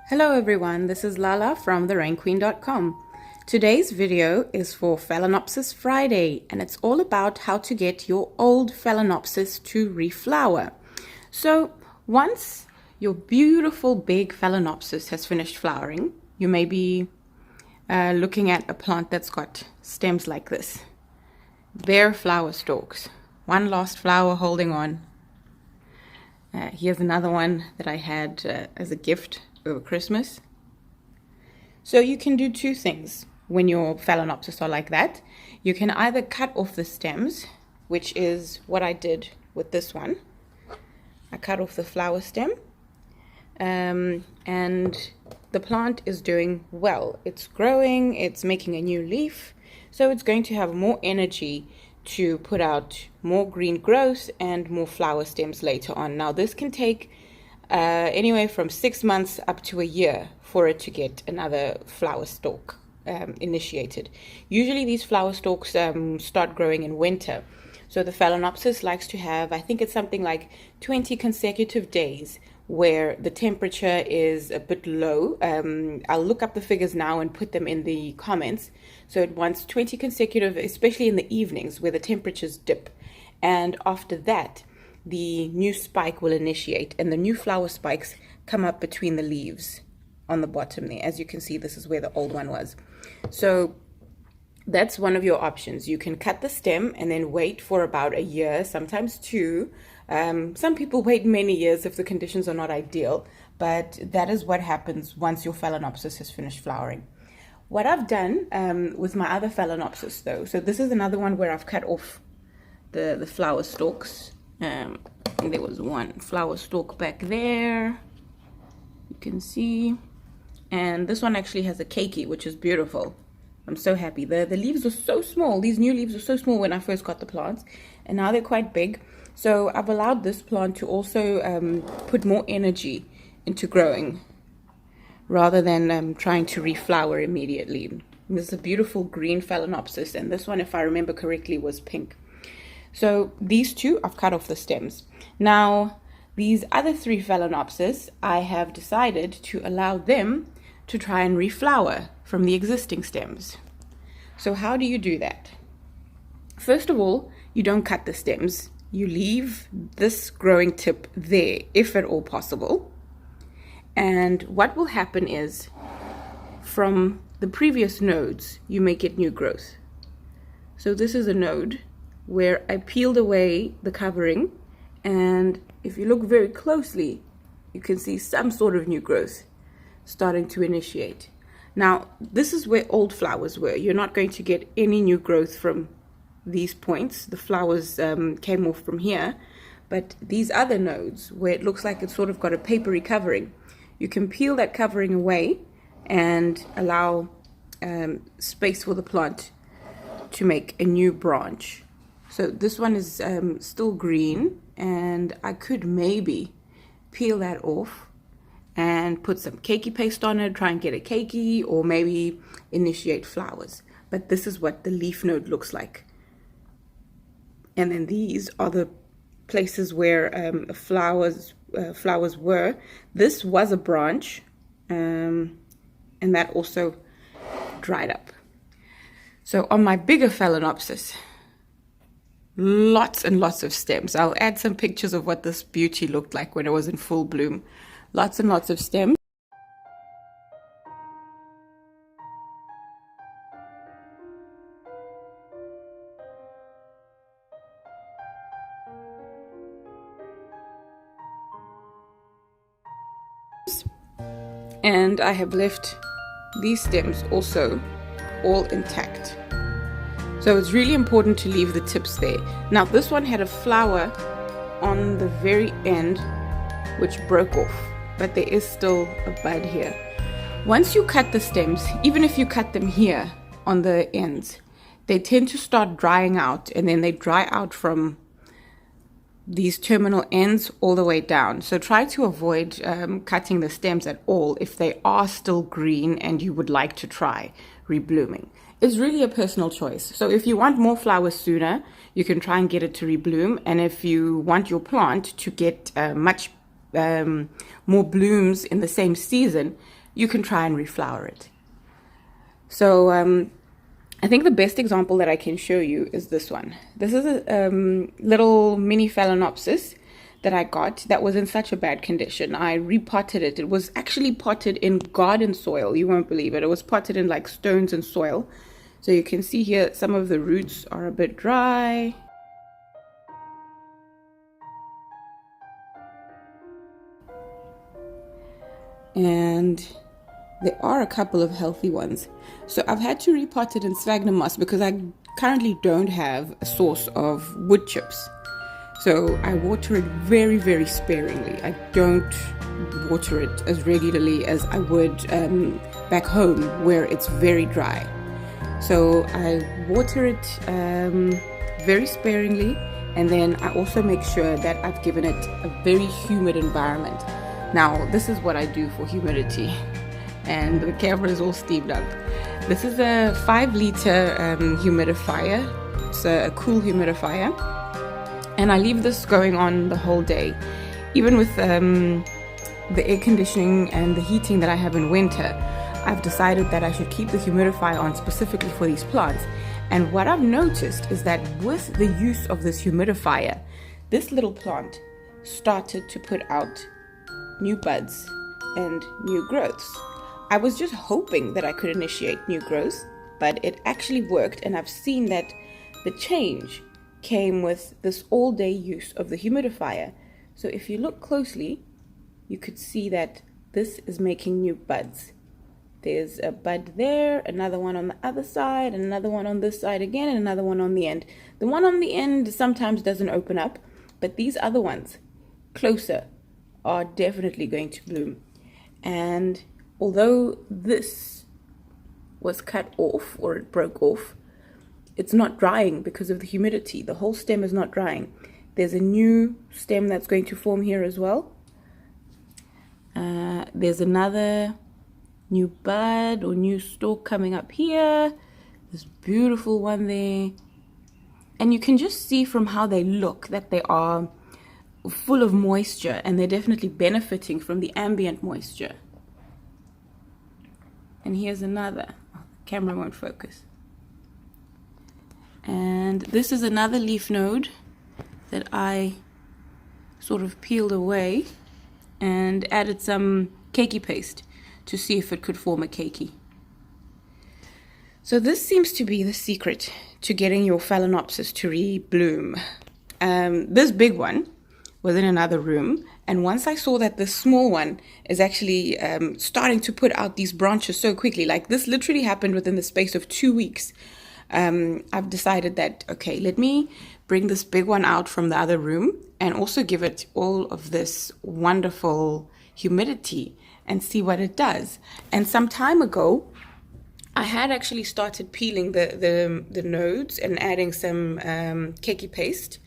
Hello everyone, this is Lala from therainqueen.com. Today's video is for Phalaenopsis Friday, and it's all about how to get your old Phalaenopsis to reflower. So once your beautiful big Phalaenopsis has finished flowering, you may be looking at a plant that's got stems like this. Bare flower stalks. One last flower holding on. Here's another one that I had as a gift over Christmas. So you can do two things when your Phalaenopsis are like that. You can either cut off the stems, which is what I did with this one. I cut off the flower stem, and the plant is doing well. It's growing, it's making a new leaf, so it's going to have more energy to put out more green growth and more flower stems later on. Now this can take anywhere from 6 months up to a year for it to get another flower stalk initiated. Usually these flower stalks start growing in winter. So the Phalaenopsis likes to have, I think it's something like 20 consecutive days where the temperature is a bit low. I'll look up the figures now and put them in the comments. So it wants 20 consecutive, especially in the evenings where the temperatures dip. And after that, the new spike will initiate, and the new flower spikes come up between the leaves on the bottom there. As you can see, this is where the old one was. So that's one of your options. You can cut the stem and then wait for about a year, sometimes two. Some people wait many years if the conditions are not ideal, but that is what happens once your Phalaenopsis has finished flowering. What I've done with my other Phalaenopsis though, so this is another one where I've cut off the flower stalks. There was one flower stalk back there, you can see, and this one actually has a keiki, which is beautiful. I'm so happy. The leaves are so small. These new leaves are so small when I first got the plants, and now they're quite big. So I've allowed this plant to also put more energy into growing rather than trying to reflower immediately. This is a beautiful green Phalaenopsis, and this one, if I remember correctly, was pink. So these two, I've cut off the stems. Now, these other three Phalaenopsis, I have decided to allow them to try and reflower from the existing stems. So how do you do that? First of all, you don't cut the stems. You leave this growing tip there, if at all possible. And what will happen is, from the previous nodes, you may get new growth. So this is a node where I peeled away the covering, and if you look very closely, you can see some sort of new growth starting to initiate. Now, this is where old flowers were. You're not going to get any new growth from these points. The flowers came off from here, but these other nodes, where it looks like it's sort of got a papery covering, you can peel that covering away and allow space for the plant to make a new branch. So this one is still green, and I could maybe peel that off and put some keiki paste on it, try and get a keiki, or maybe initiate flowers. But this is what the leaf node looks like. And then these are the places where flowers were. This was a branch, and that also dried up. So on my bigger Phalaenopsis, lots and lots of stems. I'll add some pictures of what this beauty looked like when it was in full bloom. Lots and lots of stems. And I have left these stems also all intact. So it's really important to leave the tips there. Now this one had a flower on the very end which broke off, but there is still a bud here. Once you cut the stems, even if you cut them here on the ends, they tend to start drying out, and then they dry out from these terminal ends all the way down. So try to avoid cutting the stems at all if they are still green and you would like to try reblooming. It's really a personal choice. So if you want more flowers sooner, you can try and get it to rebloom. And if you want your plant to get much more blooms in the same season, you can try and reflower it. So I think the best example that I can show you is this one. This is a little mini Phalaenopsis that I got that was in such a bad condition. I repotted it. It was actually potted in garden soil. You won't believe it. It was potted in like stones and soil. So you can see here some of the roots are a bit dry. And there are a couple of healthy ones. So I've had to repot it in sphagnum moss because I currently don't have a source of wood chips. So I water it very, very sparingly. I don't water it as regularly as I would back home where it's very dry. So I water it very sparingly, and then I also make sure that I've given it a very humid environment. Now, this is what I do for humidity, and the camera is all steamed up. This is a 5-liter humidifier. It's a cool humidifier. And I leave this going on the whole day. Even with the air conditioning and the heating that I have in winter, I've decided that I should keep the humidifier on specifically for these plants. And what I've noticed is that with the use of this humidifier, this little plant started to put out new buds and new growths. I was just hoping that I could initiate new growth, but it actually worked, and I've seen that the change came with this all-day use of the humidifier. So if you look closely, you could see that this is making new buds. There's a bud there, another one on the other side, and another one on this side again, and another one on the end. The one on the end sometimes doesn't open up, but these other ones closer are definitely going to bloom. And although this was cut off, or it broke off, it's not drying because of the humidity. The whole stem is not drying. There's a new stem that's going to form here as well. There's another new bud or new stalk coming up here. This beautiful one there. And you can just see from how they look that they are full of moisture, and they're definitely benefiting from the ambient moisture. And here's another. Oh, the camera won't focus. And this is another leaf node that I sort of peeled away and added some cakey paste to see if it could form a keiki. So this seems to be the secret to getting your Phalaenopsis to rebloom. This big one was in another room, and once I saw that this small one is actually starting to put out these branches so quickly, like this literally happened within the space of 2 weeks, I've decided that, okay, let me bring this big one out from the other room and also give it all of this wonderful humidity and see what it does. And some time ago, I had actually started peeling the nodes and adding some keiki paste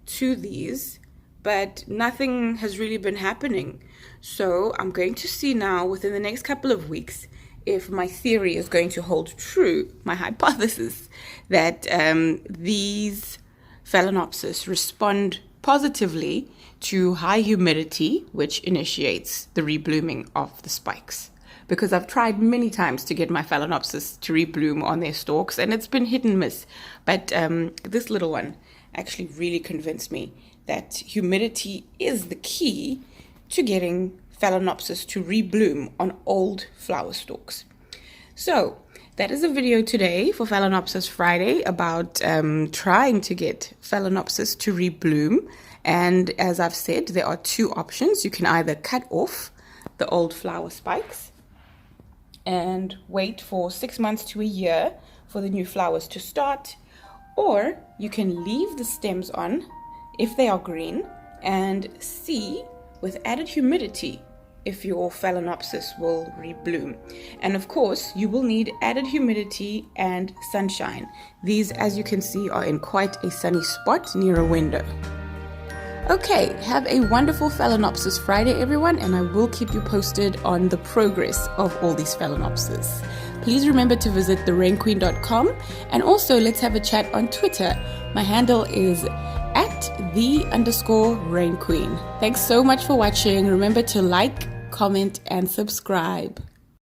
to these, but nothing has really been happening. So I'm going to see now within the next couple of weeks if my theory is going to hold true, my hypothesis that these Phalaenopsis respond positively to high humidity, which initiates the reblooming of the spikes. Because I've tried many times to get my Phalaenopsis to rebloom on their stalks, and it's been hit and miss. But this little one actually really convinced me that humidity is the key to getting Phalaenopsis to rebloom on old flower stalks. So that is a video today for Phalaenopsis Friday about trying to get Phalaenopsis to rebloom. And as I've said, there are two options. You can either cut off the old flower spikes and wait for 6 months to a year for the new flowers to start, or you can leave the stems on if they are green and see with added humidity if your Phalaenopsis will rebloom. And of course, you will need added humidity and sunshine. These, as you can see, are in quite a sunny spot near a window. Okay, have a wonderful Phalaenopsis Friday, everyone, and I will keep you posted on the progress of all these Phalaenopsis. Please remember to visit therainqueen.com, and also let's have a chat on Twitter. My handle is @the_rainqueen. Thanks so much for watching. Remember to like, comment, and subscribe.